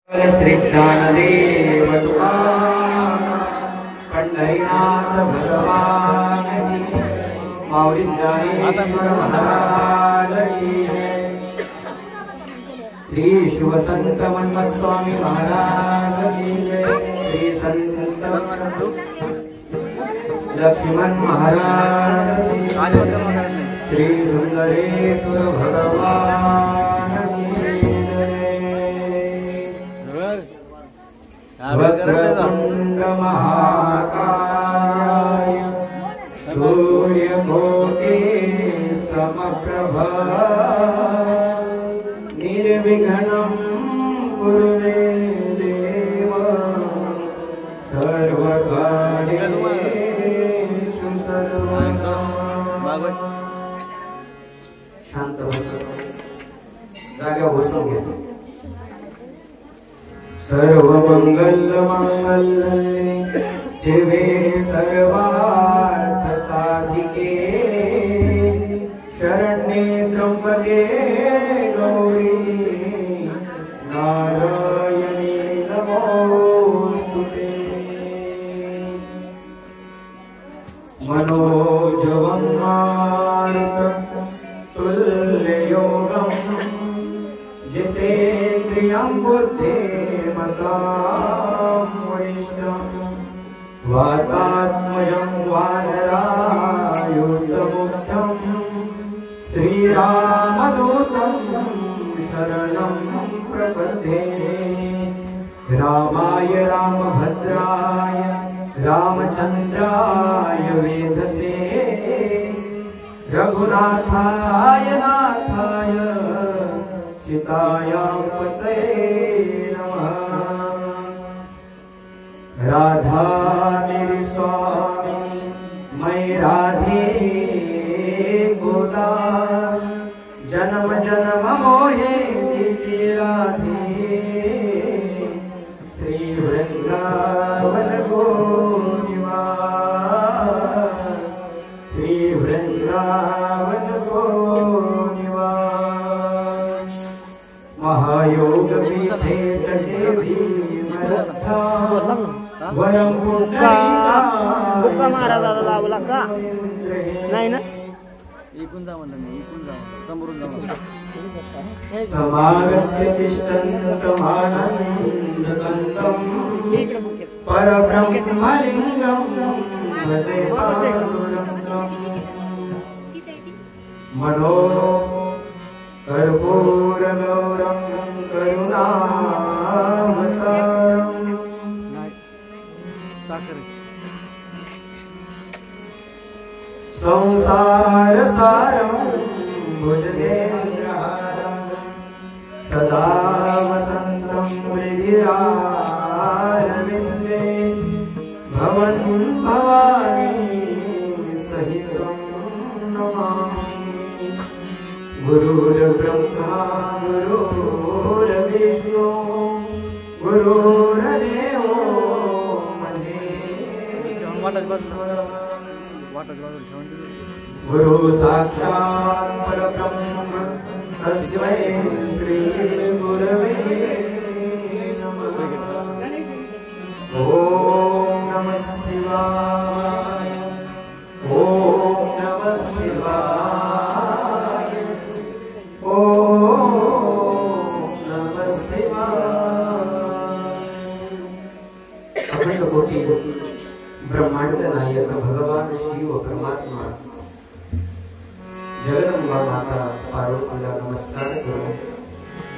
श्री ज्ञानदेव पंढरीनाथ भगवान की माऊली ज्ञानेश्वर महाराज की श्री शिवसंत मन्मथ स्वामी महाराज की श्री संत लक्ष्मण महाराज की श्री सुंदरेश्वर भगवान वक्रतुंड महाकाय सूर्यकोटि समप्रभा निर्विघ्नं कुरु मे देव सर्वकार्येषु सर्वदा। शांत बसा, जाग्यावर बसून घ्या। सर्वमंगलमांगल्ये शिवे सर्वार्थ साधिके शरण्ये त्र्यंबके गौरी नारायणी नमोस्तुते। मनोजवं मारुततुल्ययोगं जितेन्द्रियं बुद्धिमतां वरिष्ठं वातात्मजं वानरायुधमुख्यं श्रीरामदूतं शरणं प्रपद्ये। रामाय रामभद्राय रामचन्द्राय वेधसे रघुनाथाय नाथाय सीतायां पतये नमः। राधा मेरी स्वामिनी मैं राधे गोदास जन्म जन्म मोहे दीजिए राधे। श्री वृंदावन को निवास श्री वृंदावन को निवास। महायोग पीठे तटे भीमरथा वरं समागत्य तिष्ठन्तमानन्दकन्दं परब्रह्मलिङ्गं भजे पाण्डुरङ्गम्। मनो कर्पूरगौरं करुणावतारम् संसारसारं भुजगेन्द्रहारं सदा वसन्तं हृदयारविन्दे भवन् भवानी सहितं नमामि। गुरुर्ब्रह्मा गुरुर्विष्णु गुरुर्देवो महेश्वरः गुरु साक्षात् परब्रह्म तस्मै श्री गुरवे नमः। ओम नमः शिवाय ओम नमः शिवाय ओम नमः शिवाय। अखंड कोटि ब्रह्मांड नायक भगवान शिव परमात्मा जगदंबा माता पार्वतीला नमस्कार करो,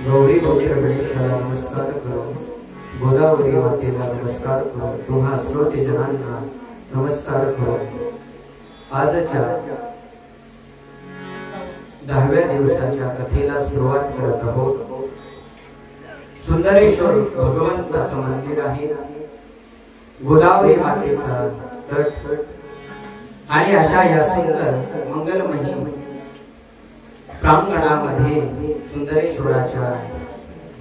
गौरी पवित्र गणेशाला नमस्कार करो, गोदावरी मातेला नमस्कार करो, तुम्हा श्रोते जनांना नमस्कार करो। आजच्या 10व्या दिवसाच्या कथेला सुरुवात करत आहोत। सुंदरेश्वर भगवंताचं मंदिर आहे, गोदावरी मातेचा तट आणि अशा या सुंदर मंगलमयी प्रांगणामध्ये सुंदरेश्वराच्या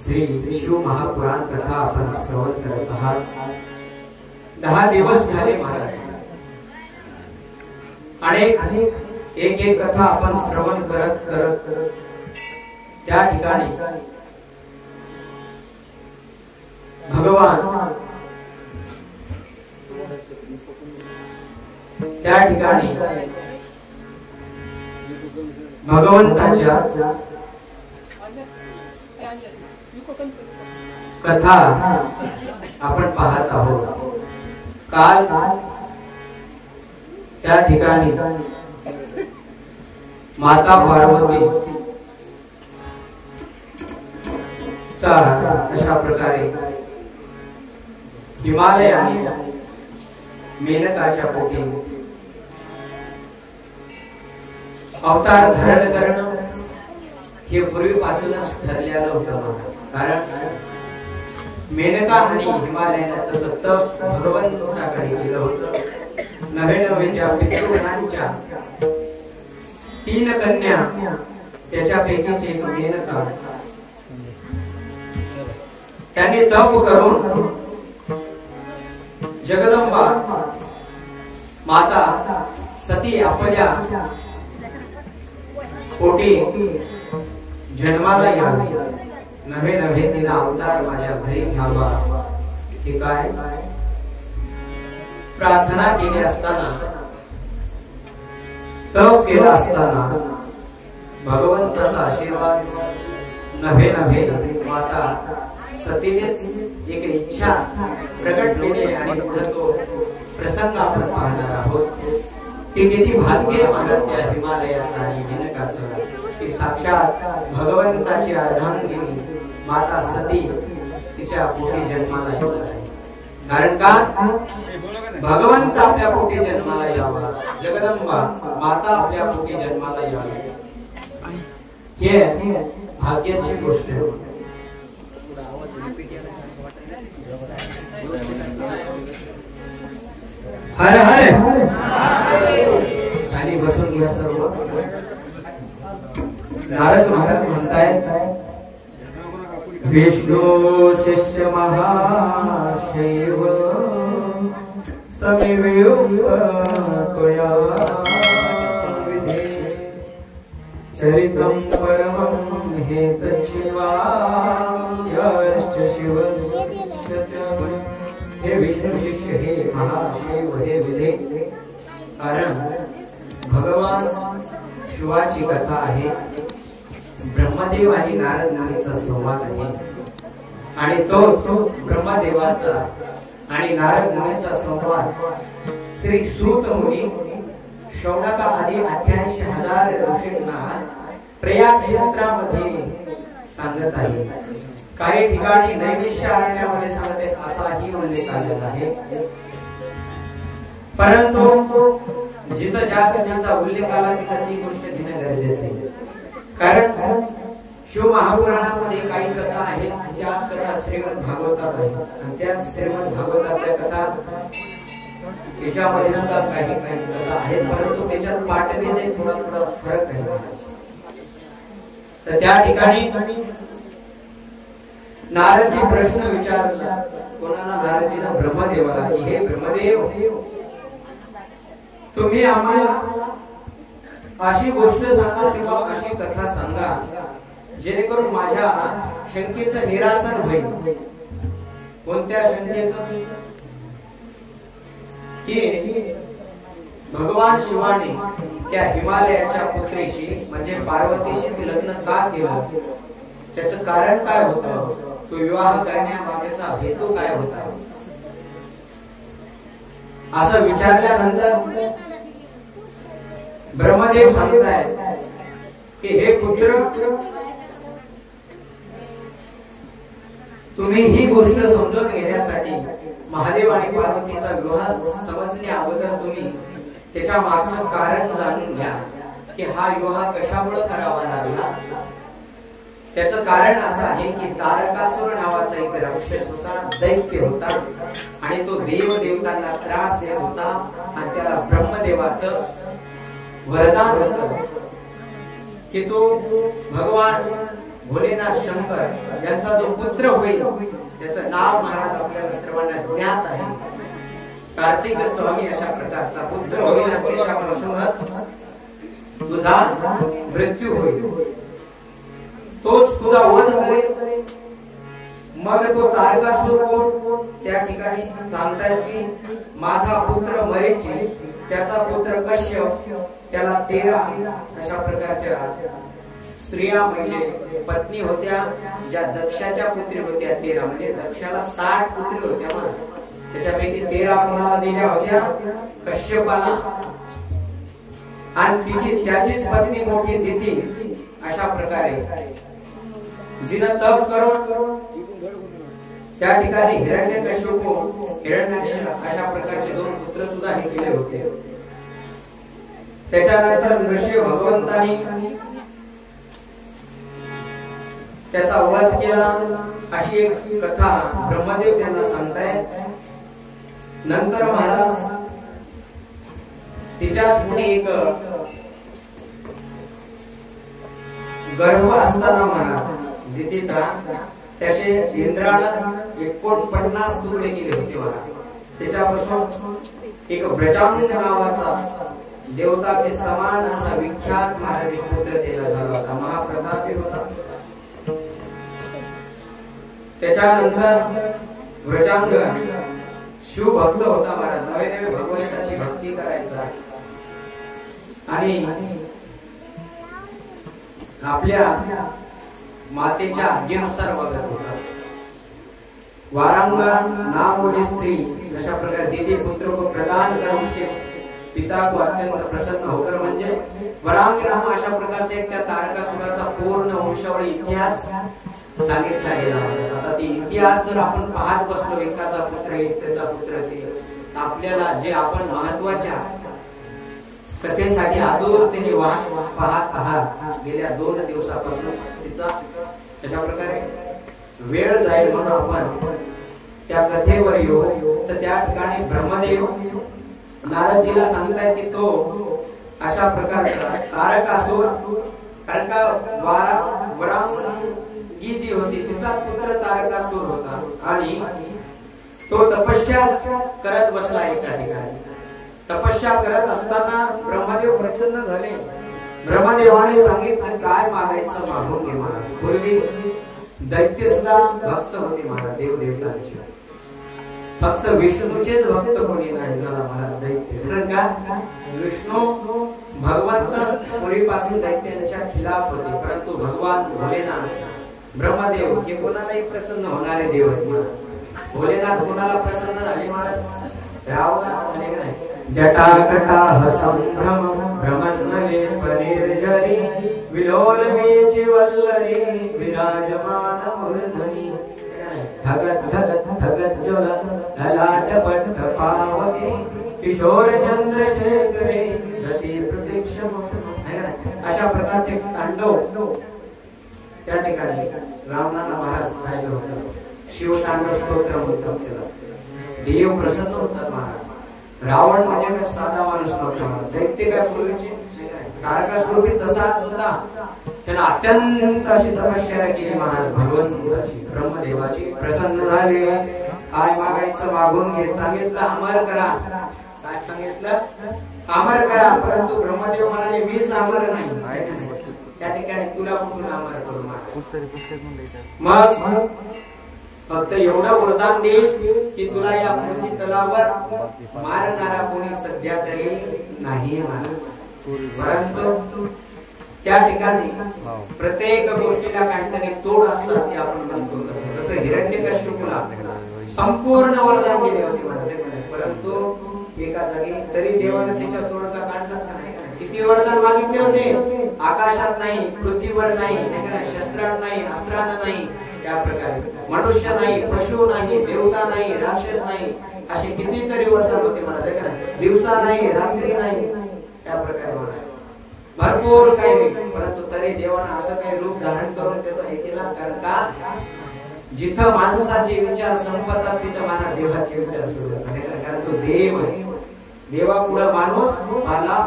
श्री शिव महापुराण कथा आपण श्रवण करत आहात। 10 दिवस झाले महाराज, अनेक एक कथा आपण श्रवण करत करत त्या ठिकाणी भगवान त्या ठिकाणी भगवंताच्या कथा आपण पाहत आहोत। काल त्या ठिकाणी माता पार्वती चा अशा प्रकारे हिमालयाने मेनकाच्या पोटी अवतार धारण करणं हे पूर्वीपासूनच ठरलेलं होतं। कारण मेनका आणि हिमालयानं तसं भगवंताकडे गेलं होतं। नवे ज्या पितृगणांच्या 3 कन्या त्याच्यापैकीची एक मेनका त्याने तप करून जगदंबा माता सती आपल्या पोटी जन्माला यावी, नवे तिला अवतार माझ्या घरी घ्यावा हे काय प्रार्थना केली असताना, तप केला असताना भगवंताचा आशीर्वाद नवे माता सतीनेच एक इच्छा प्रकट केली आणि पुढे तो प्रसंग आपण पाहणार आहोत की किती भाग्य त्या हिमालयाचा आणि मेनकाचं की साक्षात भगवंताची अर्धांगिनी माता सती तिच्या पोटी जन्माला येणार आहे। कारण का भगवंत आपल्या पोटी जन्माला यावा, जगदंबा माता आपल्या पोटी जन्माला यावी हे भाग्याची गोष्ट आहे। हर हर खाली बसून घ्या सर्व। नारद महाराज म्हणतायत विष्णु शिष्य महाशैव समेवयुक्त त्वया संविधे चरितं परमं हेतच्छिवा यश्च शिवस्य च। हे विष्णु शिष्य हे महाशिव हे विधे, कारण भगवान शिवाची कथा आहे। ब्रह्मदेव आणि नारद मुनीचा संवाद आहे आणि तोच ब्रह्मदेवाचा आणि नारद मुनीचा संवाद श्री सूत मुनी शौनका आदी 88,000 ऋषींना प्रयाग क्षेत्रामध्ये सांगत आहे। काही ठिकाणी नैमिषारण्यामध्ये सांगते असाही उल्लेख आलेला आहे, परंतु जिथं ज्या कथेचा उल्लेख आला तिथं ती गोष्ट घेणं गरजेचं आहे। कारण शिव महापुराणामध्ये काही कथा आहेत, त्याच कथा श्रीमद भागवतात आहेत आणि त्याच श्रीमद भागवतातल्या कथा याच्यामध्ये सुद्धा काही कथा आहेत, परंतु त्याच्यात पाठभेद थोडा फरक आहे। तर त्या ठिकाणी नारदजी प्रश्न विचारला, कोणाला? नारदजीनं ब्रह्मदेवाला की हे ब्रह्मदेव, तुम्ही आम्हाला अशी गोष्ट सांगा किंवा अशी कथा सांगा जेणेकरून माझ्या शंकेचं निरासन होईल। कोणत्या शंकेचं? की भगवान शिवाने त्या हिमालयाच्या पुत्रीशी म्हणजे पार्वतीशी लग्न का केलं, त्याचं कारण काय होतं, तो विवाह करण्यामागचा हेतू काय होता, असं विचारल्यानंतर ब्रह्मदेव सांगतायत की हे पुत्र, तुम्ही ही गोष्ट समजून घेण्यासाठी महादेव आणि पार्वतीचा विवाह समजण्या अगोदर तुम्ही त्याच्या मागचं कारण जाणून घ्या की हा विवाह कशामुळे करावा लागला। त्याचं कारण असं आहे की तारकासुर नावाचा एक राक्षस होता, दैत्य होता आणि तो देव देवतांना त्रास देत होता आणि त्याला ब्रह्मदेवाचं वरदान होतं की तो भगवान भोलेनाथ शंकर यांचा जो पुत्र होईल त्याचं नाव महाराज आपल्याला सर्वांना ज्ञात आहे, कार्तिक स्वामी अशा प्रकारचा पुत्र होईल आणि त्याच्यापासूनच तुझा मृत्यू होईल, तोच तुझा वध करेल मग तो तारकासुर कोण त्या ठिकाणी सांगतायत की माझा पुत्र मरीची, त्याचा पुत्र कश्यप, त्याला 13 अशा प्रकारच्या स्त्रिया म्हणजे पत्नी होत्या, ज्या दक्षाच्या पुत्री होत्या 13, म्हणजे दक्षाला 60 पुत्री होत्या ना, त्याच्यापैकी 13 कोणाला दिल्या होत्या? कश्यपाला. आणि त्याचीच पत्नी मोठी दिती. अशा प्रकारे जिनं तप करून त्या ठिकाणी हिरण्यकश्यप, हिरण्याक्ष अशा प्रकारचे 2 पुत्र सुद्धा हे केले होते. त्याच्यानंतर नृसिंह भगवंतानी त्याचा वध केला, अशी एक कथा ब्रह्मदेव त्यांना सांगतायत. नंतर महाराज तिच्याच पुढे एक गर्भ असताना महाराज दितीचा त्याचे इंद्रानं 49 तुकडे केले होते महाराज. त्याच्यापासून एक ब्रजांग नावाचा देवता के समान असा विख्यात महाराज एक पुत्र त्याला झाला होता, महाप्रतापी होता. त्याच्यानंतर ब्रजांग शिवभक्त होता महाराज, नवे नवे भगवंताची भक्ती करायचा आणि आपल्या मातेच्या आज्ञेनुसार वागत होता. वारंगा नामोडी स्त्री अशा प्रकारे दीदी पुत्र को प्रदान करून पिता को अत्यंत प्रसन्न होकर, म्हणजे वरांग नाम अशा प्रकारचे एक त्या तारकासुराचा पूर्ण वंशावळी इतिहास सांगितला गेला. आता ती इतिहास जर आपण पाहत बसलो, एकाचा पुत्र एक, त्याचा पुत्र ते, आपल्याला जे आपण महत्वाच्या कथेसाठी आदुरतेने पाहत आहात गेल्या 2 दिवसापासून, तिचा अशा प्रकारे वेळ जाईल म्हणून आपण त्या कथेवर येऊ. तर त्या ठिकाणी ब्रह्मदेव नारदजीला सांगतायत की तो अशा प्रकारचा तारकासुर, कारण का वरांगी जी होती तिचा पुत्र तारकासुर होता आणि तो तपस्या करत बसला एका ठिकाणी. तपस्या करत असताना ब्रह्मदेव प्रसन्न झाले. ब्रह्मदेवाने सांगितलं काय मागायचं मागून घे महाराज. पूर्वी दैत्य सुद्धा भक्त होते महाराज, देव देवतांचे, फक्त विष्णूचेच भक्त कोणी नाही झाला महाराज दैत्य. कारण का विष्णू भगवंत पूर्वीपासून दैत्यांच्या खिलाफ होते, परंतु भगवान भोलेनाथ ब्रह्मदेव हे कोणालाही प्रसन्न होणारे देव आहेत महाराज. भोलेनाथ कोणाला प्रसन्न झाले महाराज? रावणाला झाले नाही. जटाकटाह संभ्रम भ्रमन्नले परिर्जरी विलोल वीची वल्लरी विराजमान मूर्धनी धगत धगत धगत ज्वला ललाटपट पावके किशोर चंद्रशेखरे गती प्रतीक्षम. अशा प्रकारचे तांडव त्या ठिकाणी रावणाला महाराज राहिलं होतं. शिवतांडव स्तोत्र म्हणतात त्याला. देव प्रसन्न होतात महाराज. रावण म्हणजे साधा माणूस नव्हता, दैत्य काय पूर्वीचे तारकासुर तसाच होता. त्यानं अत्यंत अशी तपस्या केली महाराज भगवंताची, ब्रह्मदेवाची. प्रसन्न झाले. काय मागायचं मागून घे. सांगितलं अमर करा. काय सांगितलं? अमर करा. परंतु ब्रह्मदेव म्हणाले मीच अमर नाही. त्या ठिकाणी तुला कुठून अमर करू मग फक्त एवढं वरदान दे की तुला या पृथ्वी तलावर मारणारा कोणी सध्या तरी नाही महाराज. परंतु त्या ठिकाणी प्रत्येक गोष्टीला काहीतरी तोड असतात ते आपण म्हणतो. जसं हिरण्यकश्यपूला संपूर्ण वरदान दिले होते महाराज, परंतु एका जागी तरी देवाने त्याच्या तोडगा काढलाच नाही. किती वरदान मागितले होते? आकाशात नाही, पृथ्वीवर नाही, शस्त्राण नाही, अस्त्राण नाही, त्या प्रकारे मनुष्य नाही, पशु नाही, देवता नाही, राक्षस नाही, असे कितीतरी वरदान होते महाराज. दिवसा नाही, रात्री नाही, त्या प्रकारे महाराज भरपूर काही. परंतु तरी देवाने असं काही रूप धारण करून त्याचा हे केला. कारण का जिथं माणसाचे विचार संपतात तिथं महाराज देवाचे विचार सुरू होतात. कारण तो देव आहे. देवा पुढे माणूस आला.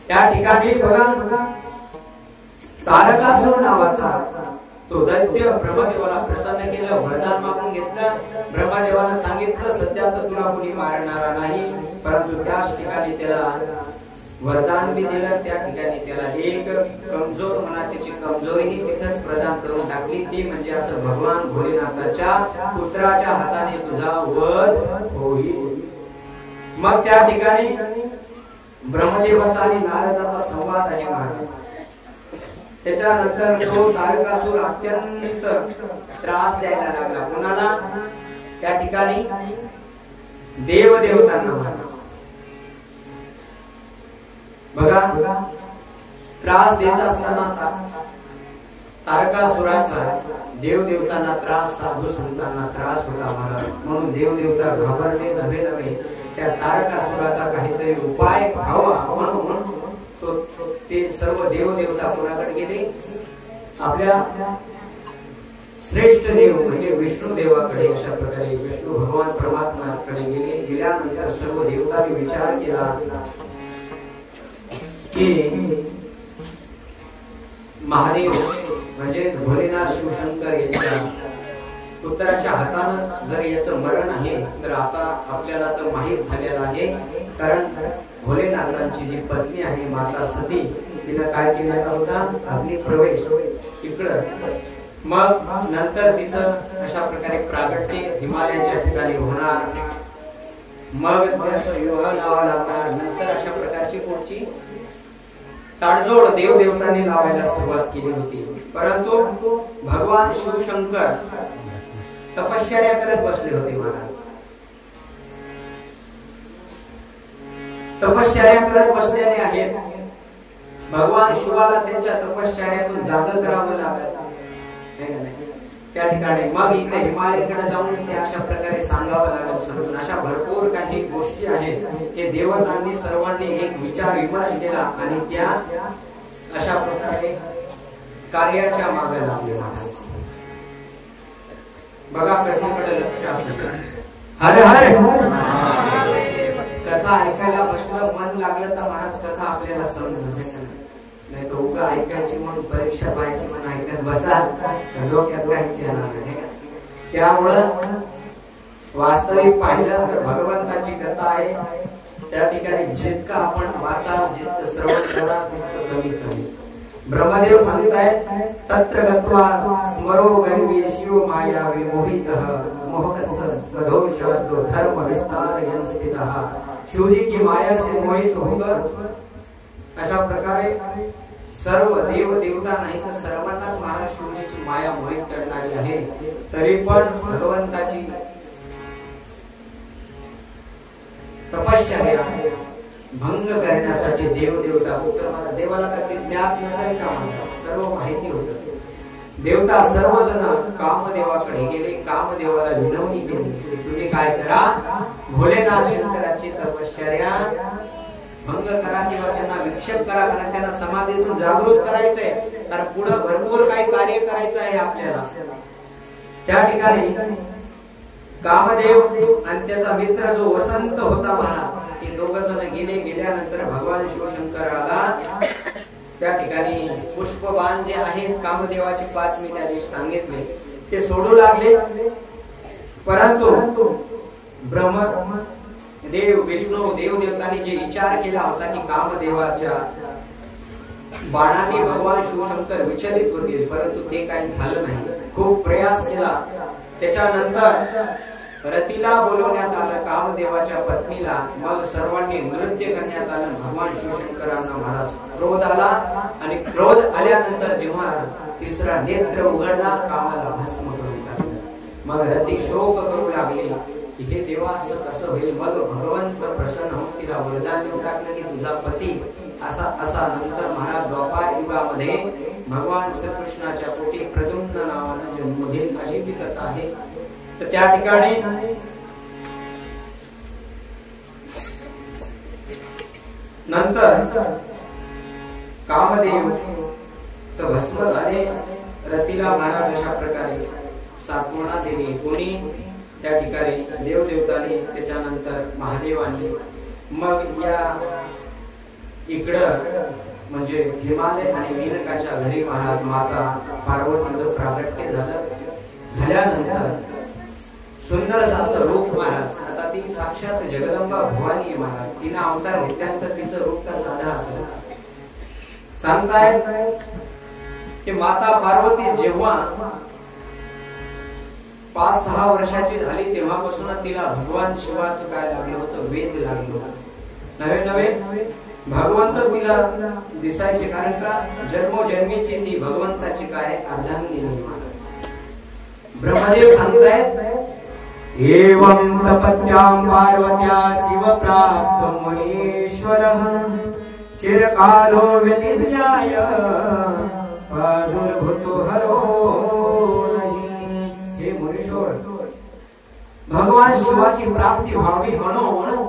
त्या ठिकाणी बघा तारकासुर नावाचा तो दैत्य ब्रह्मदेवाला प्रसन्न केलं, वरदान मागून घेतलं. ब्रह्मदेवाने सांगितलं सध्या तर तुला कोणी मारणारा नाही, परंतु त्याच ठिकाणी त्याला वरदान बी दिलं त्या ठिकाणी त्याला एक कमजोर मनाची कमजोरीही तिथेच प्रदान करून टाकली, ती म्हणजे असं भगवान भोलेनाथाच्या पुत्राच्या हाताने तुझा वध होईल। मग त्या ठिकाणी ब्रह्मदेवाचा आणि नारदाचा संवाद आहे महाराज। त्याच्यानंतर तो तारकासुर अत्यंत त्रास द्यायला लागला, कोणाला? त्या ठिकाणी देवदेवतांना महाराज। बघा त्रास देत असताना तारकासुराचा देवदेवतांना त्रास, साधू संतांना त्रास होता महाराज। म्हणून देवदेवता घाबरले नव्हे त्या तारकासुराचा काहीतरी उपाय व्हावा म्हणून तो ते सर्व देवदेवता कोणाकडे गेले? आपल्या श्रेष्ठ देव म्हणजे विष्णू देवाकडे, अशा प्रकारे विष्णू भगवान परमात्म्याकडे गेले। गेल्यानंतर सर्व देवतांनी विचार केला की महादेव म्हणजे भोलेनाथ शिवशंकर यांच्या पुत्राच्या हातानं जर याचं मरण आहे तर आता आपल्याला तर माहित झालेलं आहे, कारण भोलेनाथांची जी पत्नी आहे माता सती, तिनं काय केलेला होता? अग्निप्रवेश इकडं। मग नंतर तिचं अशा प्रकारे प्रागट्य हिमालयाच्या ठिकाणी होणार, मग त्याचा विवाह लावा लागणार। नंतर अशा प्रकारची पुढची ताडजोड देवदेवतांनी लावायला सुरुवात केली होती। परंतु भगवान शिवशंकर तपश्चर्या करत बसले होते महाराज। तपश्चर्या करत बसलेले आहेत। भगवान शिवाला त्यांच्या तपश्चर्यातून जाग करावं लागलं त्या ठिकाणी। मग इकडे हिमालयाकडे जाऊन ते अशा प्रकारे सांगावं लागलं समजून। अशा भरपूर काही गोष्टी आहेत, ते देवतांनी सर्वांनी एक विचार विमर्श केला आणि त्या अशा प्रकारे कार्याच्या मागे लागले महाराज। बघा कथेकडे लक्ष असू। हर हर कथा ऐकायला बसलं, मन लागलं तर महाराज कथा आपल्याला समजत नाही, तो उगा ऐकायची म्हणून परीक्षा पाहायची म्हणून ऐकत बसा, डोक्यात काहीच येणार नाही। त्यामुळं वास्तविक पाहिलं तर भगवंताची कथा आहे, त्या ठिकाणी जितकं आपण वाचाल, जितकं श्रवण करा तितकं कमीच आहे। ब्रह्मदेव सांगतायत तत्र गत्वा स्मरो गर्वी शिव माया विमोहितः मोहकस मधोषवतो धर्म विस्तार यंस्थितः। शिवजी की माया से मोहित होकर अशा प्रकारे सर्व देव देवता नाही तर सर्वांनाच महाराज शिवजीची माया मोहित करणारी आहे। तरी पण भगवंताची तपश्चर्या भंग करण्यासाठी देव देवता उत्तराला देवाला कधी ज्ञात नसाय का? सर्व माहिती होतं। देवता सर्वजण कामदेवाकडे गेले, कामदेवाला विनवणी केली, तुम्ही काय करा, भोलेनाथ शंकराची तपश्चर्या भंग करा किंवा त्यांना विक्षेप करा, कारण त्यांना समाधीतून जागृत करायचंय, कारण पुढे भरपूर काही कार्य करायचं आहे आपल्याला। त्या ठिकाणी कामदेव आणि त्याचा मित्र जो वसंत होता महाराज, हे दोघ जण गेले। गेल्यानंतर भगवान शिवशंकराला त्या ठिकाणी पुष्पबाण जे आहेत कामदेवाचे 5 मी त्या दिवशी सांगितले ते सोडू लागले। परंतु ब्रह्म देव विष्णू देवदेवतांनी जे विचार केला होता की कामदेवाच्या बाणाने भगवान शिवशंकर विचलित होतील, परंतु ते काही झालं नाही। खूप प्रयास केला, त्याच्यानंतर रतीला बोलवण्यात आलं, कामदेवाच्या पत्नीला। मग सर्वांनी नृत्य करण्यात आलं। भगवान शिवशंकरांना महाराज क्रोध आला आणि क्रोध आल्यानंतर जेव्हा तिसरा नेत्र उघडला, कामाला भस्म करून टाकलं। मग रती शोक करू लागले की हे देवा असं कसं होईल? मग भगवंत प्रसन्न होऊन तिला वरदान देऊन टाकलं की तुझा पती असा नंतर महाराज द्वापार युगामध्ये भगवान श्रीकृष्णाच्या पोटी प्रद्युम्न नावानं जन्म घेईल, अशी ती कथा आहे। तर त्या ठिकाणी नंतर कामदेव तर भस्म झाले, रतीला महाराज अशा प्रकारे सात्वना दिली। कोणी? त्या ठिकाणी देवदेवतांनी, त्याच्यानंतर महादेवांनी। मग या इकडं म्हणजे हिमालय आणि मेनकाच्या घरी महाराज माता पार्वतीचं प्रागट्य झालं। झाल्यानंतर सुंदर असं रूप महाराज. आता ती साक्षात जगदंबा भवानी आहे महाराज. तिने अवतार घेतल्यानंतर तिचं रूप तर साधा असलं. सांगतायत की माता पार्वती जेव्हा 5-6 वर्षाची झाली तेव्हापासून तिला भगवान शिवाचं काय लागलं होतं, वेद लागलं होतं. नवे नवे भगवंत तिला दिसायचे, कारण का जन्मोजन्मीची ती भगवंताची काय अर्धांगिनी महाराज. ब्रह्मदेव सांगतायत एवं तपत्यां पार्वत्या शिव प्राप्त मुनीश्वरः चिरकालो व्यतिध्याय प्रादुर्भूतो हरो नहीं. हे मुनीश्वर, भगवान शिवाची प्राप्ती व्हावी म्हणून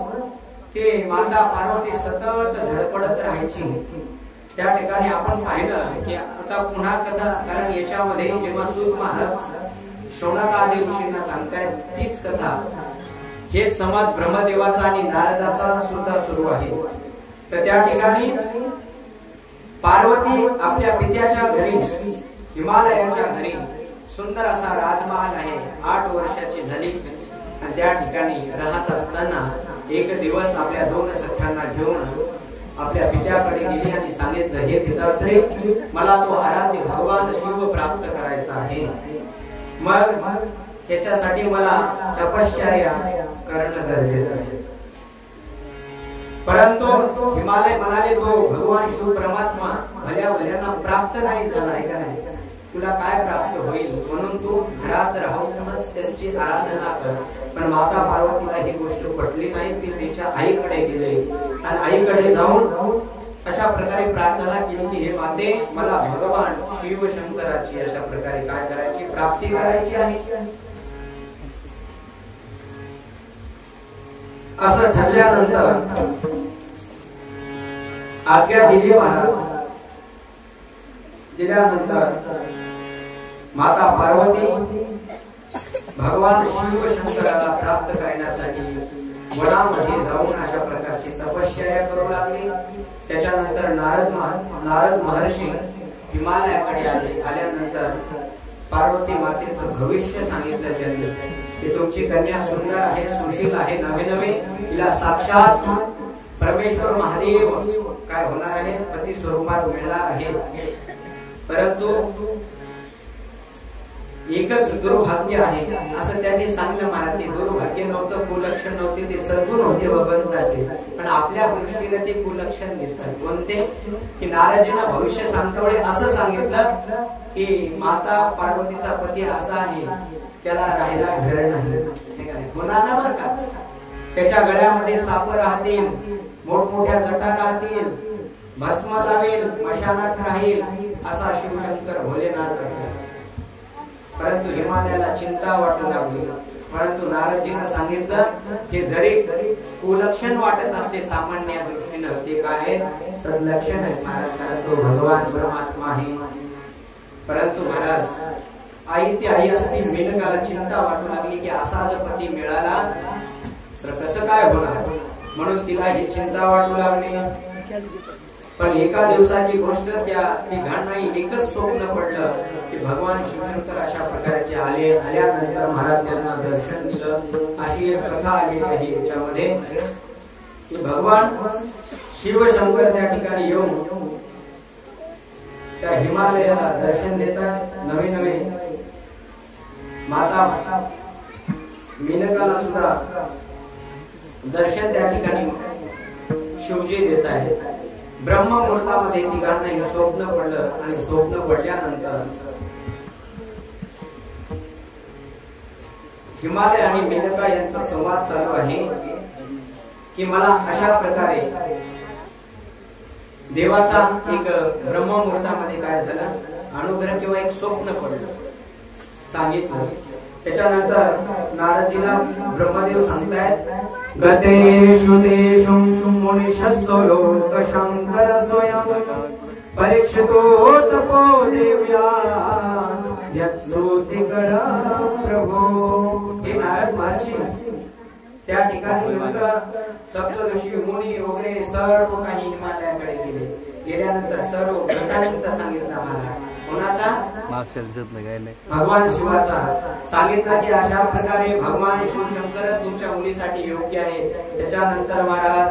ते माता पार्वती सतत धडपडत राहायची. त्या ठिकाणी आपण पाहिलं की आता पुन्हा कथा, कारण याच्यामध्ये जेव्हा सूत महाराज शौनक आदी ऋषींना सांगतायत तीच कथा, हेच समाज ब्रह्मदेवाचा आणि नारदाचा सुद्धा सुरू आहे. तर त्या ठिकाणी पार्वती आपल्या पित्याच्या घरी, हिमालयाच्या घरी सुंदर असा राजमहाल आहे, 8 वर्षाची झाली. आणि त्या ठिकाणी राहत असताना एक दिवस आपल्या 2 सख्यांना घेऊन आपल्या पित्याकडे गेली आणि सांगितलं, हे पिताश्री, मला तो आराध्य भगवान शिव प्राप्त करायचा आहे. मग त्याच्यासाठी मला तपश्चर्या करणं गरजेचं आहे. परंतु हिमालय म्हणाले, तो भगवान शिव परमात्मा भल्या भल्यांना प्राप्त नाही झाला आहे का नाही, तुला काय प्राप्त होईल, म्हणून तू घरात राहूनच त्यांची आराधना कर. पण माता पार्वतीला ही गोष्ट पटली नाही. ती तिच्या आईकडे गेले आणि आईकडे जाऊन अशा प्रकारे प्रार्थना केली की हे माते, मला भगवान शिव शंकराची अशा प्रकारे काय करायची, प्राप्ती करायची आहे. असं ठरल्यानंतर आज्ञा दिली महाराज. दिल्यानंतर माता पार्वती भगवान शिव शंकराला प्राप्त करण्यासाठी वनामध्ये जाऊन अशा प्रकारची तपश्चर्या करू लागली. त्याच्यानंतर नारद महर्षी हिमालयाकडे आले. आल्यानंतर पार्वती मातेचं भविष्य सांगितलं त्यांनी की तुमची कन्या सुंदर आहे, सुशील आहे, नवे नवे तिला साक्षात परमेश्वर महादेव काय होणार आहे, पती स्वरूपात मिळणार आहे. परंतु एकच दुर्भाग्य आहे असं त्यांनी सांगलं महाराज. ते दुर्भाग्य नव्हतं, कुलक्षण नव्हते, ते सद्गुण होते भगवंताचे. पण आपल्या दृष्टीने ते कुलक्षण दिसतात. कोणते की नारदजींना भविष्य सांगतोडे असं सांगितलं की माता पार्वतीचा पती असा आहे, त्याला राहायला घर नाही, होणार ना बरं का. त्याच्या गळ्यामध्ये साप राहतील, मोठमोठ्या जटा राहतील, भस्म लावेल, मशानात राहील, असा शिवशंकर भोलेनाथ असेल. परंतु हिमालयाला चिंता वाटू लागली. परंतु नारदजींना सांगितलं की जरी कुलक्षण वाटत असले सामान्य दृष्टीनं, ते काय सदलक्षण आहे महाराज, कारण तो भगवान परमात्मा आहे. परंतु महाराज आई ती आई असती, मेनकाला चिंता वाटू लागली की असा जर पती मिळाला तर कसं काय होणार, म्हणून तिला ही चिंता वाटू लागली. पण एका दिवसाची गोष्ट, त्या तिघांना एकच स्वप्न पडलं की भगवान शिवशंकर अशा प्रकारचे आले. आल्यानंतर महाराज त्यांना दर्शन दिलं. अशी एक कथा आलेली आहे याच्यामध्ये की भगवान शिवशंकर त्या ठिकाणी येऊन त्या हिमालयाला दर्शन देतात. नवे नवे माता मेनकाला सुद्धा दर्शन त्या ठिकाणी शिवजी देत आहेत. ब्रह्म मुहूर्तामध्ये तिघांना हे स्वप्न पडलं आणि स्वप्न पडल्यानंतर हिमालय आणि मेनका यांचा संवाद चालू आहे की मला अशा प्रकारे देवाचा एक ब्रह्म मुहूर्तामध्ये काय झालं, अनुग्रह किंवा एक स्वप्न पडलं, सांगितलं. त्याच्यानंतर नारदजीला ब्रह्मदेव सांगतायत गतेषु देषु मुनिशस्तो लोक शंकर स्वयं परीक्षितो तपो देव्या यत्सूति कर प्रभो. हे नारद महर्षी त्या ठिकाणी नंतर सप्तऋषी मुनी वगैरे सर्व काही हिमालयाकडे गेले. गेल्यानंतर सर्व वृत्तांत सांगितलं महाराज. कोणाचा? भगवान शिवाचा. सांगितलं की अशा प्रकारे भगवान शिवशंकर तुमच्या मुलीसाठी योग्य आहे. त्याच्यानंतर महाराज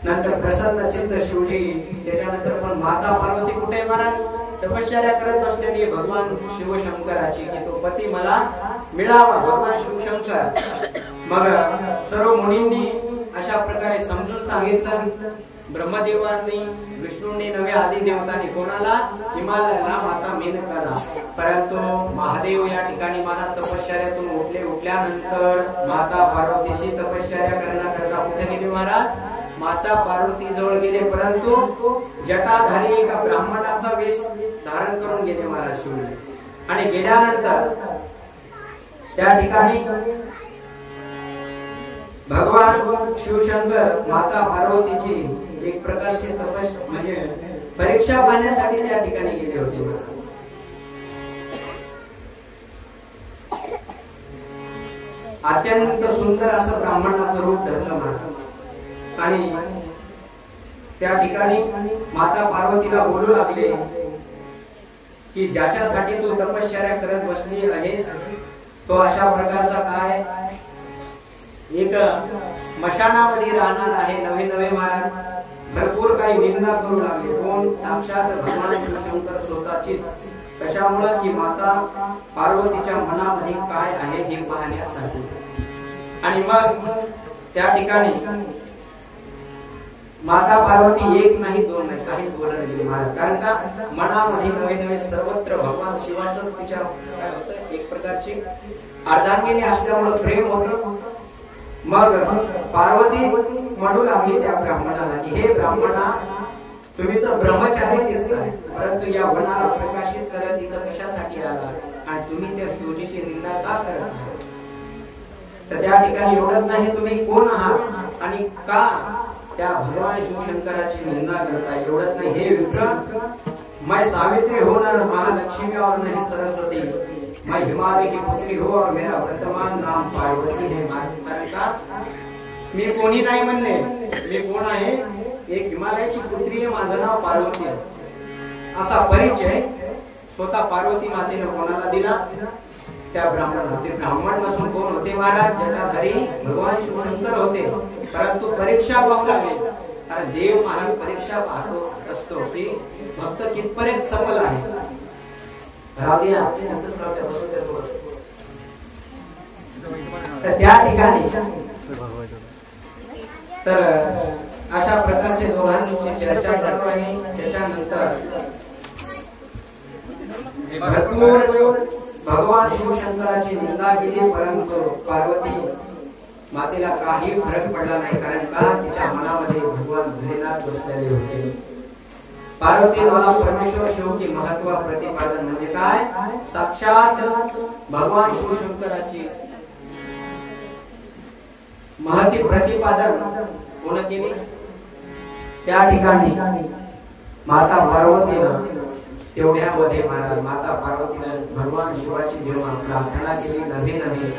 नंतर प्रसन्न चित्त शिवजी, त्याच्यानंतर पण माता पार्वती कुठे आहे महाराज? तपश्चर्या करत बसलेली भगवान शिवशंकराची की तो पती मला मिळावा, भगवान शिवशंकर. मग सर्व मुनींनी अशा प्रकारे समजून सांगितलं. ब्रह्मदेवांनी, विष्णूंनी, नवे आदी देवतांनी कोणाला? हिमालयाला, माता मेनकाला. परंतु महादेव या ठिकाणी मला तपश्चर्यातून उठल्यानंतर माता पार्वतीशी तपश्चर्या करण्याकरता कुठे गेले महाराज? माता पार्वती जवळ गेले. परंतु जटाधारी एका ब्राह्मणाचा वेश धारण करून गेले महाराज शिवजी. आणि गेल्यानंतर त्या ठिकाणी भगवान शिवशंकर माता पार्वतीची एक प्रकारची म्हणजे परीक्षा पाहण्यासाठी त्या ठिकाणी गेले होते. अत्यंत सुंदर असं ब्राह्मणाचं रूप धरलं महाराज. आणि त्या ठिकाणी माता पार्वतीला बोलू लागले की ज्याच्यासाठी तू तपश्चर्या करत बसली आहेस तो अशा प्रकारचा काय एक मशानामध्ये राहणार आहे. नवे नवे महाराज भरपूर काही निंदा करू लागले. कोण? साक्षात भगवान शिवशंकर स्वतःचीच. कशामुळे? की माता पार्वतीच्या मनामध्ये काय आहे हे पाहण्यासाठी. आणि मग त्या ठिकाणी माता पार्वती एक नाही, दोन नाही, काहीच बोलत गेली महाराज. कारण का मनामध्ये नवे नवे सर्वत्र भगवान शिवाचं तिच्या काय होतं एक प्रकारची अर्धांगिनी असल्यामुळे प्रेम होतं. मग पार्वती म्हणू लागली त्या ब्राह्मणाला की हे ब्राह्मणा, तुम्ही तर ब्रह्मचारी दिसताय, परंतु या वनाला प्रकाशित करत इथं कशासाठी आला आणि तुम्ही त्या शिवजीची निंदा का करत आहात? तर त्या ठिकाणी एवढंच नाही, तुम्ही कोण आहात आणि का त्या भगवान शिवशंकराची निंदा करता? एवढंच नाही, हे विप्र, मैं सावित्री होणार महालक्ष्मी और नहीं सरस्वती, मैं हिमालय की पुत्री हो और मेरा वर्तमान नाम पार्वती है. कारण का मी कोणी नाही म्हणले, मी कोण आहे? एक हिमालयाची पुत्री आहे, माझं नाव पार्वती आहे. असा परिचय स्वतः पार्वती मातेने कोणाला दिला? त्या ब्राह्मणाला. ते ब्राह्मण नसून कोण होते महाराज? जटाधारी भगवान शिवशंकर होते. परंतु परीक्षा पाहू लागले. कारण देव महाराज परीक्षा पाहतो असतो की भक्त कितपर्यंत सबल आहे. त्या ठिकाणी तर अशा प्रकारचे दोघांची चर्चा चालू आहे. त्याच्यानंतर भरपूर भगवान शिवशंकराची निंदा केली, परंतु पार्वती मातेला काही फरक पडला नाही. कारण का तिच्या मनामध्ये भगवान भोलेनाथ बसलेले होते. पार्वती वाला परमेश्वर शिव की महत्व प्रतिपादन म्हणजे काय? साक्षात भगवान शिवशंकराची महती प्रतिपादन कोण केली? त्या ठिकाणी माता पार्वतीनं तेवढ्यामध्ये महाराज माता पार्वतीने भगवान शिवाची जेव्हा प्रार्थना केली, नवे नवे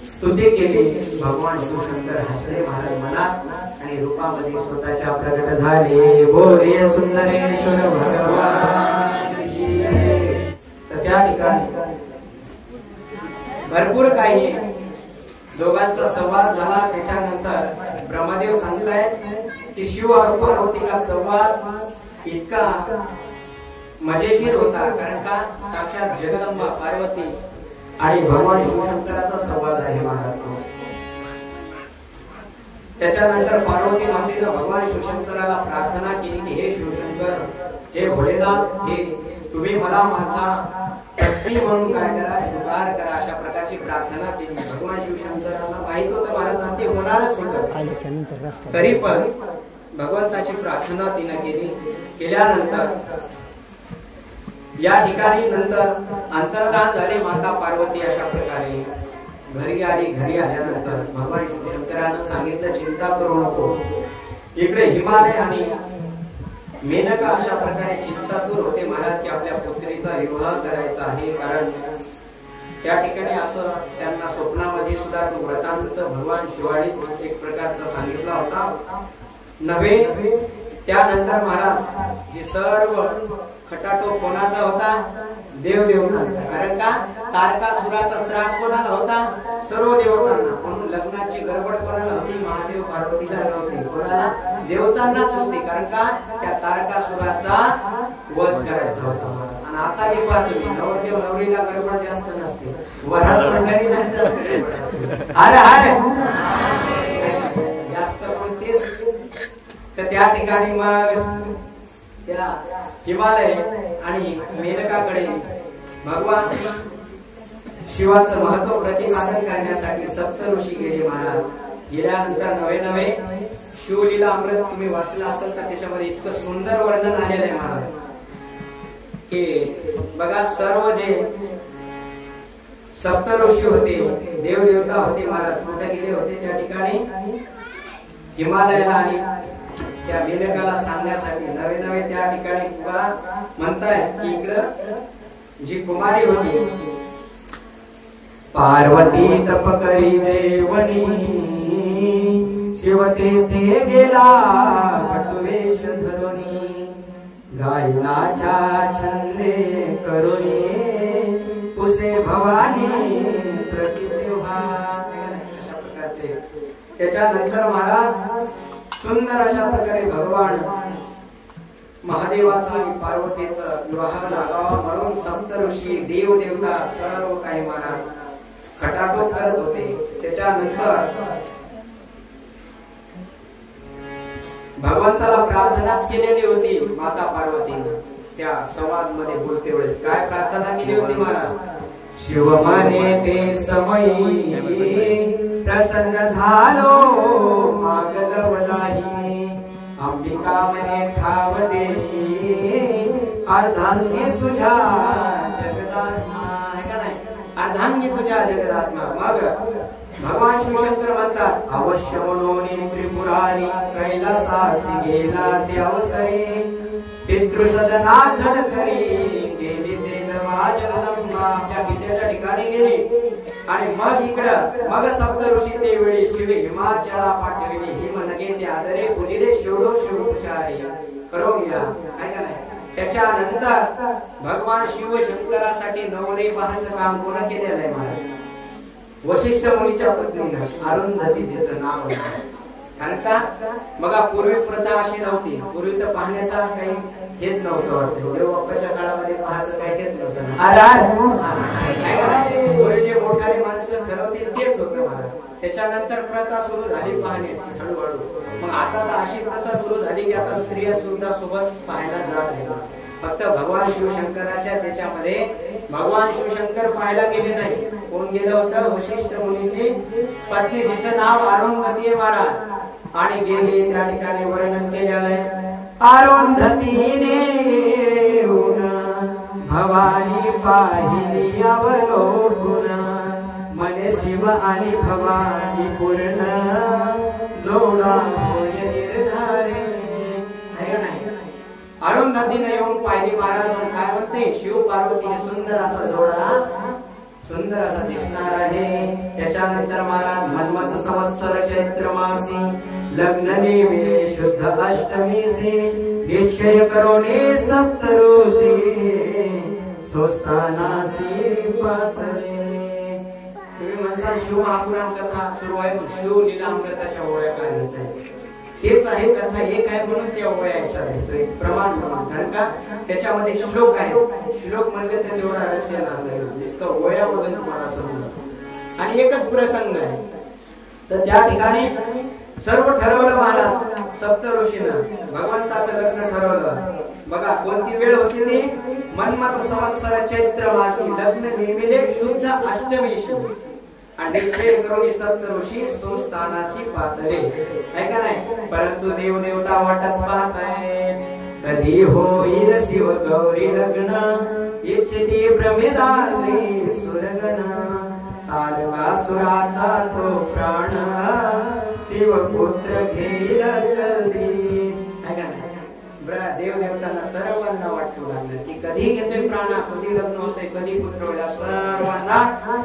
स्तुती केली, भगवान शिवशंकर हसले महाराज मनात आणि रूपामध्ये स्वतःच्या प्रकट झाले. बोले सुंदरेश्वर भगवान की जय. तर त्या ठिकाणी भरपूर काही दोघांचा संवाद झाला. त्याच्यानंतर ब्रह्मदेव सांगतायत की शिव और पार्वती का संवाद इतका मजेशीर होता. कारण का साक्षात जगदंबा पार्वती आणि भगवान शिवशंकराचा संवाद आहे महाराज. त्याच्यानंतर पार्वती मातेने भगवान शिवशंकराला प्रार्थना केली की हे शिवशंकर, हे भोलेनाथ, हे तुम्ही मला माझा पत्नी म्हणून काय करा, स्वीकार करा. अशा प्रकारची प्रार्थना केली. भगवान शिवशंकराला माहित होतं महाराज ते होणारच होतं, तरी पण भगवंताची प्रार्थना तिने केली. केल्यानंतर या ठिकाणी नंतर अंतर्धान झाले माता पार्वती. अशा प्रकारे घरी आली. घरी आल्यानंतर भगवान शिवशंकरानं सांगितलं चिंता करू नको, इकडे हिमालय आणि मेनका अशा प्रकारे चिंता दूर होते महाराज की आपल्या पुत्रीचा विवाह करायचा आहे. कारण त्या ठिकाणी असं त्यांना स्वप्नामध्ये सुद्धा तो व्रतांत भगवान शिवानी एक प्रकारचा सांगितला होता नव्हे. त्यानंतर महाराज जे सर्व खटाटोप कोणाचा होता? देवदेवतांचा. कारण का तारकासुराचा त्रास कोणाला होता? सर्व देवतांना. म्हणून लग्नाची गडबड कोणाला होती? महादेव पार्वतीला नव्हती, कोणाला? देवतांनाच होती. कारण का त्या तारकासुराचा वध करायचा होता. आणि आता मी पाहतो नवरदेव नवरीला गडबड जास्त नसते, वरात मंडळीला जास्त गडबड असते. अरे अरे जास्त कोणतेच. तर त्या ठिकाणी मग त्या हिमालय आणि मेनकाकडे भगवान शिवाचं महत्व प्रतिपादन करण्यासाठी सप्त ऋषी गेले महाराज. गेल्यानंतर नवे नवे शिवलीला अमृत तुम्ही वाचलं असेल तर त्याच्यामध्ये इतकं सुंदर वर्णन आलेलं आहे महाराज की बघा सर्व जे सप्त ऋषी होते, देवदेवता होते महाराज, कुठे गेले होते? त्या ठिकाणी हिमालयाला आणि त्या मेनकाला सांगण्यासाठी नवे नवे त्या ठिकाणी म्हणतायत की इकडं जी कुमारी होती पार्वती तप करी जेवणी, शिव तेथे गेला पटुवेश धरुणी, गायनाच्या छंदे करुणी, पुसे भवानी प्रतिदेवा. अशा प्रकारचे त्याच्यानंतर महाराज सुंदर अशा प्रकारे भगवान महादेवाचा आणि पार्वतीचा विवाह लागावा म्हणून सप्त ऋषी देव देवता सर्व काही महाराज खटाटोप करत होते. त्याच्यानंतर भगवंताला प्रार्थनाच केलेली होती माता पार्वतीने. त्या संवाद मध्ये बोलते वेळेस काय प्रार्थना केली होती महाराज? शिव म्हणे ते समयी प्रसन्न झालो मागलवलाही, अंबिका म्हणे ठाव देई अर्धांगी तुझ्या जगदात्मा. आहे का नाही? अर्धांगी तुझ्या जगदात्मा. मग भगवान शिवशंकर म्हणतात अवश्य म्हणून त्रिपुरारी कैलासासी गेला ते अवसरे, पितृसदनात झडकरी गेली ते नवा जगदंबा. त्या विद्याच्या ठिकाणी गेली आणि मग इकडं मग सप्त ऋषी ते वेळी शिव हिमाचळा पाठविली. हिम नगे ते आदरे पुजिले शिवडो शिवोपचारी करो मिया. काय का नाही? त्याच्यानंतर भगवान शिव शंकरासाठी नवरे पाहायचं काम कोण केलेलं आहे महाराज? वशिष्ठ मुनीच्या पत्नीनं अरुंधतीचं नाव होतं. कारण का बघा पूर्वी प्रथा अशी नव्हती. पूर्वी तर पाहण्याचा काही हेत नव्हतं वाटतं. देव बाप्पाच्या काळामध्ये पाहायचं काही हेत नव्हतं. पूर्वीचे मोठाले माणसं ठरवतील तेच होतं महाराज. त्याच्यानंतर प्रथा सुरू झाली पाहण्याची हळूहळू. मग आता तर अशी प्रथा सुरू झाली की आता स्त्रिया सुद्धा सोबत पाहायला जात नाही. फक्त भगवान शिवशंकराच्या त्याच्यामध्ये भगवान शिवशंकर पाहायला गेले नाही. कोण गेलं होतं? वशिष्ठ मुनीची पत्नी जिचं नाव अरुंधती आहे महाराज. आणि गेली त्या ठिकाणी वर्णन केलेलं आहे अरुंधतीने भवानी पाहिली अवलोकन, मने शिव आणि भवानी पूर्ण जोडा होय निर्धारे. अरुंधतीने येऊन पाहिली महाराज. काय म्हणते? शिव पार्वती हे सुंदर असा जोडा सुंदर असा दिसणार आहे. त्याच्यानंतर महाराज मन्मथ संवत्सर चैत्र मासी लग्न नेमिले शुद्ध अष्टमीसी, निश्चय करोने सप्त ऋषी स्वस्तानासी पातळे. तुम्ही म्हणता शिव महापुराण कथा सुरू आहे. शिव लीलामृताच्या ओळ्या काय म्हणताय? तेच आहे कथा एक आहे म्हणून त्या ओळ्या विचारतोय प्रमाण म्हणून. कारण का त्याच्यामध्ये श्लोक आहे. श्लोक म्हणजे तर तेवढा रहस्य नाही. जितकं ओळ्या बघून तुम्हाला समजलं. आणि एकच प्रसंग आहे. तर त्या ठिकाणी सर्व ठरवलं महाराज सप्त ऋषीनं. भगवंताचं लग्न ठरवलं. बघा कोणती वेळ होती ती? मन्मथ संवत्सर चैत्र मासी लग्न नेमिले शुद्ध अष्टमीशी आणि निश्चय करून सप्त ऋषी स्थानाशी पातळे. आहे का नाही? परंतु देव देवता वाटच पाहतायत कधी होईल शिव गौरी लग्न, इच्छिती ब्रह्मदानी सुरगण, तारकासुराचा तो प्राण शिवपुत्र घेईल कधी. आहे का नाही? देव देवतांना सर्वांना वाटू लागलं की कधी घेतोय प्राण, कधी लग्न होतंय, कधी पुत्र होईल. सर्वांना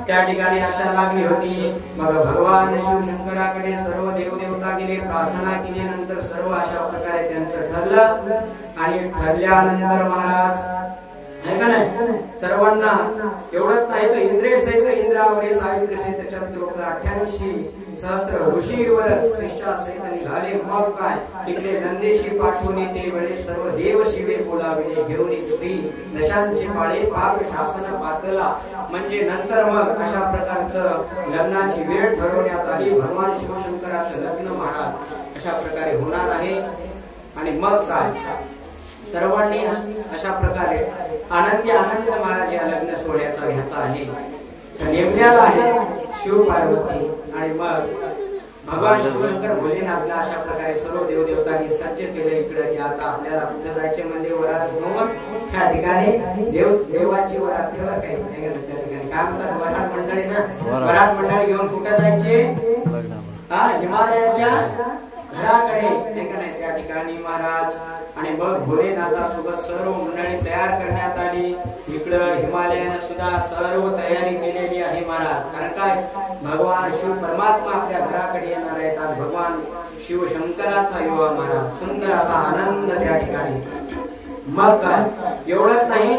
त्या ठिकाणी आशा लागली होती. मग भगवान शिवशंकराकडे सर्व देव देवता गेले, प्रार्थना केली. नंतर सर्व अशा प्रकारे त्यांचं ठरलं आणि ठरल्यानंतर महाराज सर्वांना एवढंच नाही तर इंद्रिय सहित इंद्रावरी सावित्री सहित चंद्रोत्तर 88 सहस्त्र ऋषीवर शिष्यासहित निघाले. मग काय तिकडे नंदेशी पाठवून ते वेळे सर्व देव शिवे बोलाविले घेऊन स्त्री दशांची पाळे पाक शासन पातला. म्हणजे नंतर मग अशा प्रकारचं लग्नाची वेळ ठरवण्यात आली. भगवान शिवशंकराचं लग्न महाराज अशा प्रकारे होणार आहे. आणि मग काय सर्वांनी अशा प्रकारे आनंद महाराज या लग्न सोहळ्याचा घ्यायचा आहे. नेमण्याला आहे शिव पार्वती आणि मग भगवान शिवशंकर भोलेनाथला अशा प्रकारे सर्व देवदेवतांनी सज्ज केले. इकडे आता आपल्याला कुठे जायचे म्हणजे वरात मग त्या ठिकाणी देवाची वरात ठेवा काही काय म्हणतात वरात मंडळी ना. वरात मंडळी घेऊन कुठे जायचे हिमालयाच्या घराकडे त्या ठिकाणी महाराज. आणि मग भोलेनाथासोबत सर्व मंडळी तयार करण्यात आली. इकडं हिमालयाने सुद्धा सर्व तयारी केलेली आहे महाराज. कारण काय भगवान शिव परमात्मा आपल्या घराकडे येणार आहेत. आज भगवान शिव शंकराचा विवाह महाराज सुंदर असा आनंद त्या ठिकाणी. मग काय एवढंच नाही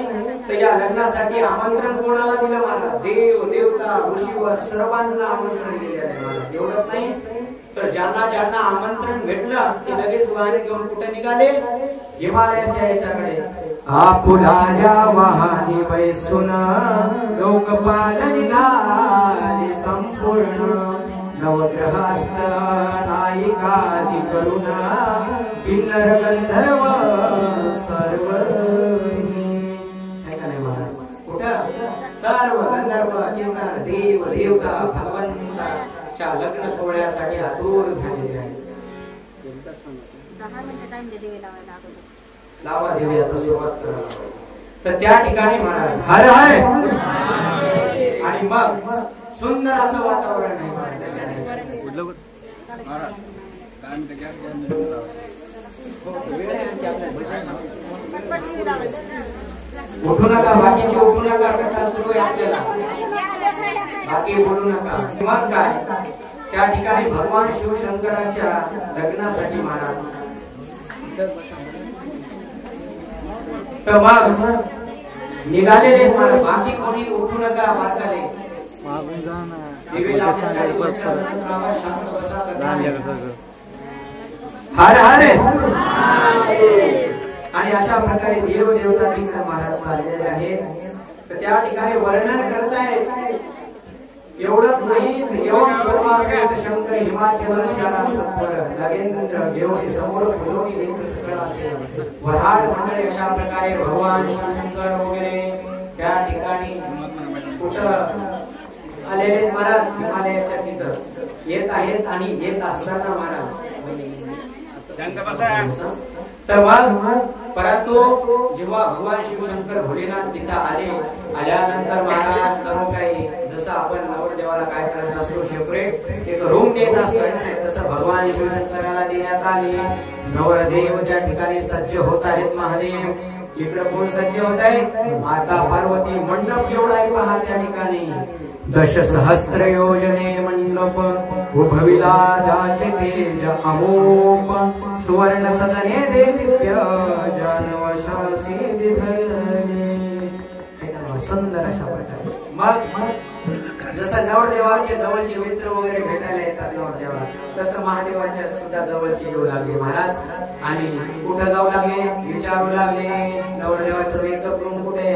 तर या लग्नासाठी आमंत्रण कोणाला दिलं महाराज? देव देवता ऋषीवर सर्वांना आमंत्रण दिलेलं आहे महाराज. एवढंच नाही तर ज्यांना ज्यांना आमंत्रण भेटलं ते लगेच वाहने घेऊन कुठे निघाले हिमालयाच्या याच्याकडे. आपुलाल्या वाहनी बैसून लोकपाल निघाले संपूर्ण नवग्रहास्त नायिकादी करुण किन्नर गंधर्व सर्व. कुठं सर्व गंधर्व किन्नर देव देवता भगवंताच्या लग्न सोहळ्यासाठी आतुर झालेले आहेत. लावा देवी आता सुरुवात करा. तर त्या ठिकाणी महाराज हर हर आणि मग सुंदर असं वातावरण आहे महाराज. उठू नका बाकीचे उठू नका. कथा सुरू आहे आपल्याला बाकी बोलू नका. मग काय त्या ठिकाणी भगवान शिवशंकराच्या लग्नासाठी महाराज तर मग निघालेले महाराज. बाकी कोणी उठू नका. बाचाले हर हर. आणि अशा प्रकारे देव देवता तिकडे महाराज चाललेले आहेत. तर त्या ठिकाणी वर्णन करतायत. एवढंच नाही एवढं सर्व शंकर हिमाचल शाला सत्वर नगेंद्र देवनी समोर फुलवणी वराड मंडळी अशा प्रकारे भगवान शिवशंकर वगैरे त्या ठिकाणी कुठं आलेले महाराज हिमालयाच्या तिथं येत आहेत. आणि येत असताना महाराज तर मग परंतु जेव्हा भगवान शिवशंकर भोलेनाथ तिथं आल्यानंतर महाराज सर्व काही जसं आपण नवरदेवाला काय करत असतो सेपरेट एक रूम देत असतो तसं भगवान शिवशंकराला देण्यात आली. नवरदेव त्या ठिकाणी सज्ज होत आहेत. महादेव इकडे कोण सज्ज होत आहे? माता पार्वती. मंडप एवढा आहे पहा त्या ठिकाणी. 10,000 योजने मंडप उभविला जाचे तेज अमोप सुवर्ण सदने दे दिव्य जानवशासी दिधने. सुंदर अशा प्रकारे मग जसं नवरदेवाच्या जवळचे मित्र वगैरे भेटायला येतात नवरदेवा तसं महादेवाच्या सुद्धा जवळचे येऊ लागले महाराज. आणि कुठं जाऊ लागले विचारू लागले. नवरदेवाचं मेकअप रूम कुठे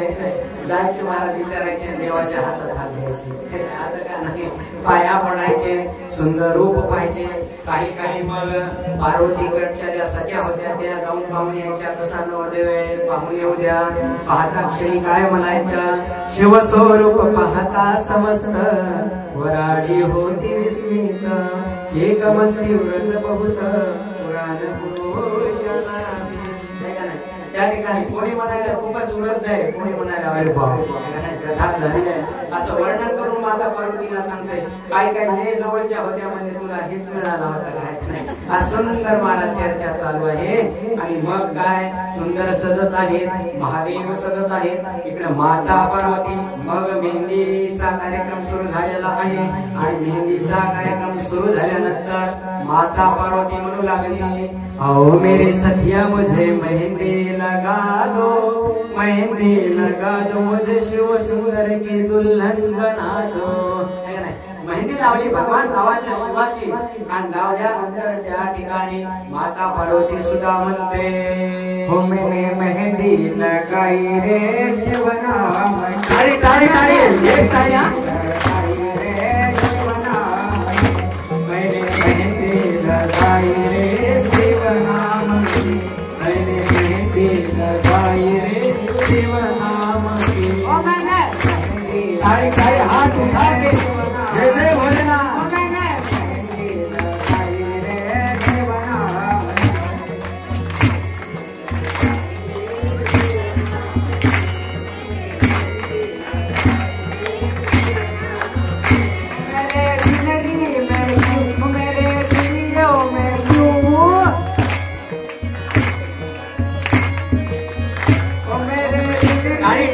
जायचे महाराज विचारायचे. देवाच्या हातात हात द्यायचे. असं का नाही पाया पडायचे. सुंदर रूप पाहायचे. काही काही मग पार्वतीकडच्या ज्या सख्या होत्या त्या जाऊन पाहून यायच्या. कसा नवरदेव पाहून येऊ द्या. पाहता क्षणी काय म्हणायच्या? शिवस्वरूप पाहता समस्त वराडी होती विस्मित. एक म्हणती व्रत बहुत पुराण पुरुषाला. त्या ठिकाणी कोणी म्हणायला खूपच व्रत आहे. कोणी म्हणायला अरे बाप झाली आहे असं वर्णन करून माता पार्वतीला सांगते. काही काही जवळच्या होत्या म्हणजे तुला हेच मिळाला होता काय हा सुंदर मला चर्चा चालू आहे आणि मग काय सुंदर सजत आहेत, महादेव सजत आहेत, इकडे माता पार्वती, मग मेहंदीचा कार्यक्रम सुरू झालेला आहे आणि मेहंदीचा कार्यक्रम सुरू झाल्यानंतर माता पार्वती म्हणू लागली, आओ मेरे सखिया मुझे मेहंदी लगा दो, मेहंदी लगा दो, मुझे शिव सुंदर की दुल्हन बना दो। मेहंदी लावली भगवान नावाच्या शिवाची आणि लावल्यानंतर त्या ठिकाणी माता पार्वती सुद्धा म्हणते, हो मैंने मेहंदी लगाई रे शिव नाम, टाळी टाळी टाळी एक टाळी, रे शिव नाम, मैंने मेहंदी लगाई रे शिव नाम की, मैंने मेहंदी लगाई रे शिव नाम की। ओ मैंने टाळी टाळी हाथ उठा के जय जय भोलेनाथ।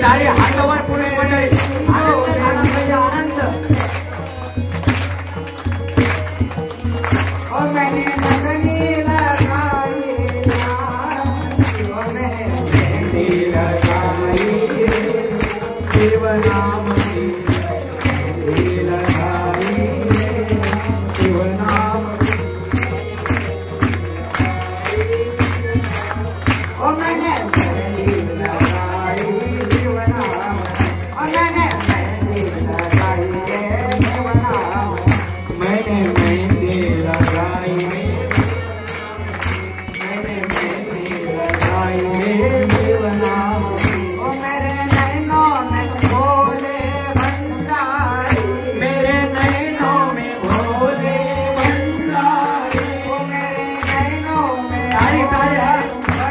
टाळी हातावर पुरुष मंडळी, आनंद मैंने नंदनी लगाई, मेहंदी लगाई शिव नाम की, मेहंदी लगाई शिव नाम की, ओ मैंने मेहंदी लगाई शिव नाम, ओ मैंने मेहंदी लगाई शिव नाम, मैंने मेहंदी लगाई, मैंने मेहंदी लगाई शिव नाम की। ओ मेरे नैनों में भोले भंडारी, मेरे नैनों में भोले भंडारी, ओ मेरे नैनों में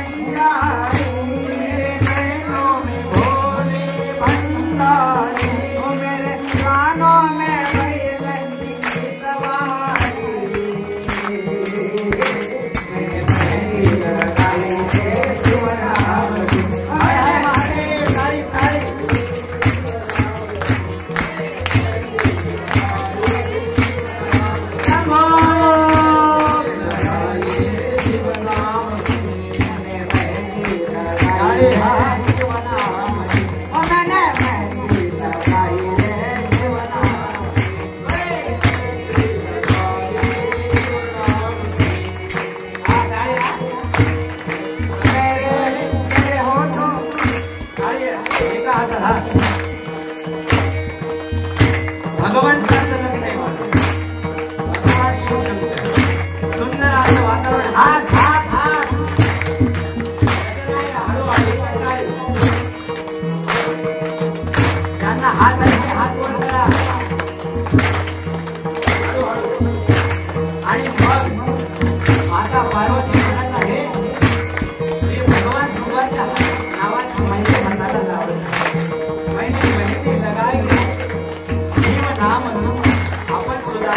भंडारी, मेरे नैनों में भोले भंडारी, ओ मेरे कानों में भगवान सुंदर असं वातावरण, हात हात हात त्यांना हात हात वर करा आणि मग माता पार्वती म्हणत आहे, हे भगवान शिवाच्या नावाची माहिती म्हणताना लावली, मैंने मेहंदी लगाई शिव नाम, आपण सुद्धा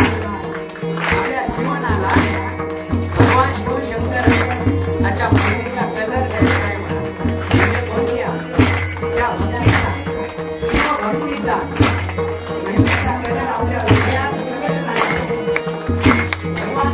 आपल्या जीवनाला भगवान शिवशंकर याच्या मेहंदीचा कलर द्यायचा आहे म्हणजे कोणत्या त्या भक्तीचा, शिवभक्तीचा मेहंदीचा कलर आपल्या हृदयात उतरला आहे। भगवान